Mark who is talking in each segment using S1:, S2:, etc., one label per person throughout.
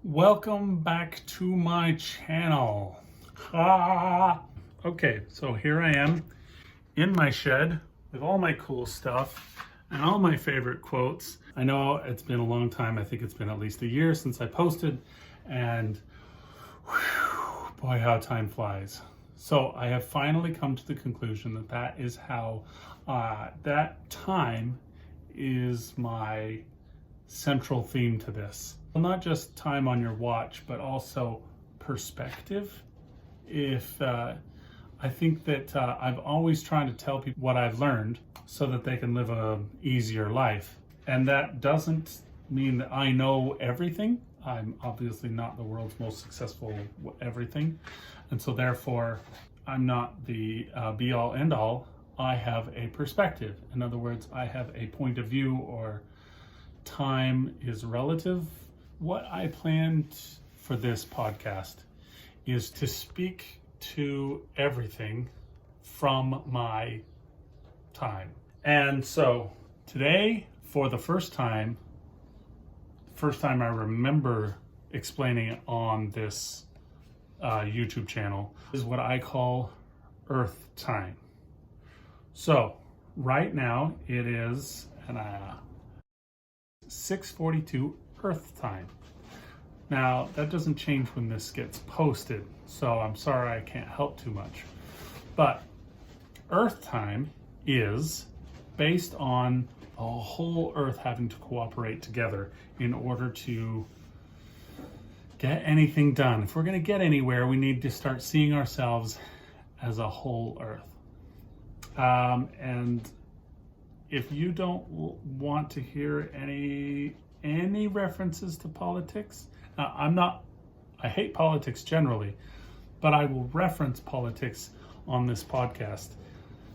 S1: Welcome back to my channel. Okay, so here I am in my shed with all my cool stuff and all my favorite quotes. I know it's been a long time. I think it's been at least a year since I posted, and boy, how time flies. So I have finally come to the conclusion that is how that time is my central theme to this. Not just time on your watch, but also perspective. I think that I've always tried to tell people what I've learned so that they can live a easier life. And that doesn't mean that I know everything. I'm obviously not the world's most successful everything. And so therefore, I'm not the be all end all. I have a perspective. In other words, I have a point of view, or time is relative. What I planned for this podcast is to speak to everything from my time. And so today, for the first time I remember explaining it on this YouTube channel, is what I call Earth time. So right now it is 6:42 Earth time. Now that doesn't change when this gets posted, so I'm sorry I can't help too much. But Earth time is based on the whole Earth having to cooperate together in order to get anything done. If we're going to get anywhere, we need to start seeing ourselves as a whole Earth. And if you don't want to hear any references to politics, now I hate politics generally, but I will reference politics on this podcast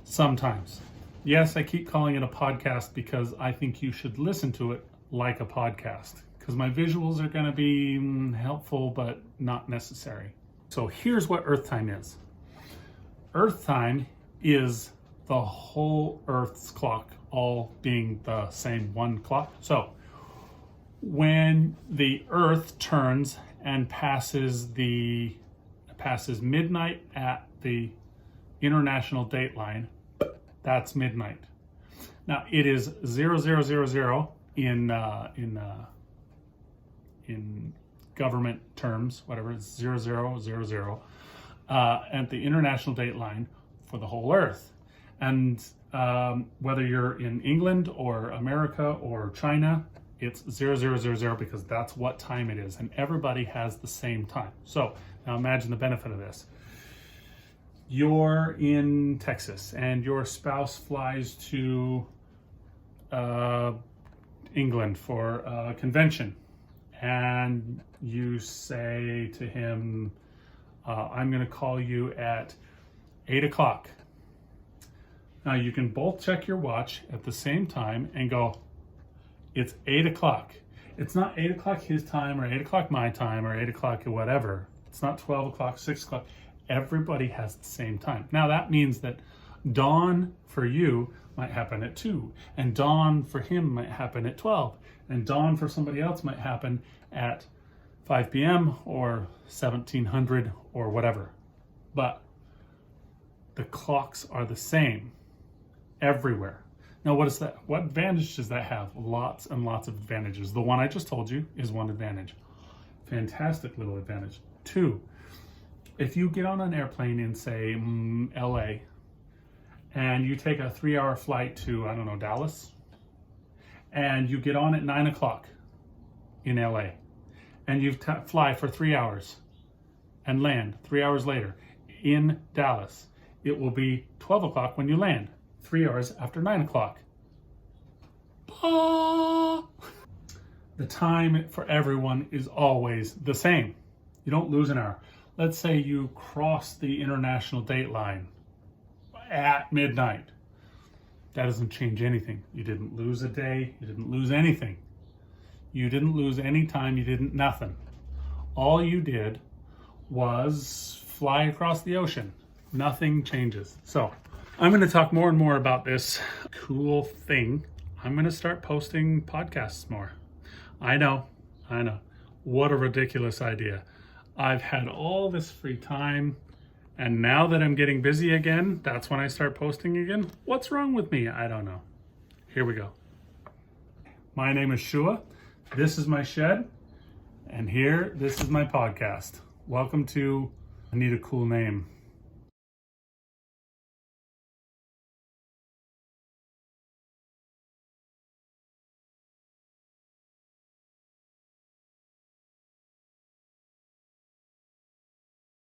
S1: sometimes. Yes, I keep calling it a podcast because I think you should listen to it like a podcast, because my visuals are going to be helpful but not necessary. So here's what Earth time is. Earth time is the whole Earth's clock all being the same one clock. So when the Earth turns and passes midnight at the international date line, that's midnight. Now it is 0000 in government terms, whatever, it's 0000 at the international date line for the whole Earth. And whether you're in England or America or China, it's 0000 because that's what time it is, and everybody has the same time. So now imagine the benefit of this. You're in Texas and your spouse flies to England for a convention, and you say to him, I'm going to call you at 8 o'clock. Now you can both check your watch at the same time and go, it's 8 o'clock. It's not 8 o'clock his time or 8 o'clock my time or 8 o'clock whatever. It's not 12 o'clock, 6 o'clock. Everybody has the same time. Now that means that dawn for you might happen at 2, and dawn for him might happen at 12, and dawn for somebody else might happen at 5 p.m. or 1700 or whatever. But the clocks are the same everywhere. Now, what is that? What advantage does that have? Lots and lots of advantages. The one I just told you is one advantage. Fantastic little advantage. 2, if you get on an airplane in, say, LA, and you take a 3-hour flight to, I don't know, Dallas, and you get on at 9 o'clock in LA, and you fly for 3 hours and land 3 hours later in Dallas, it will be 12 o'clock when you land, 3 hours after 9 o'clock. The time for everyone is always the same. You don't lose an hour. Let's say you cross the international date line at midnight. That doesn't change anything. You didn't lose a day. You didn't lose anything. You didn't lose any time. You didn't nothing. All you did was fly across the ocean. Nothing changes. So I'm going to talk more and more about this cool thing. I'm going to start posting podcasts more. I know. What a ridiculous idea. I've had all this free time, and now that I'm getting busy again, that's when I start posting again. What's wrong with me? I don't know. Here we go. My name is Shua. This is my shed. And this is my podcast. Welcome to I Need a Cool Name.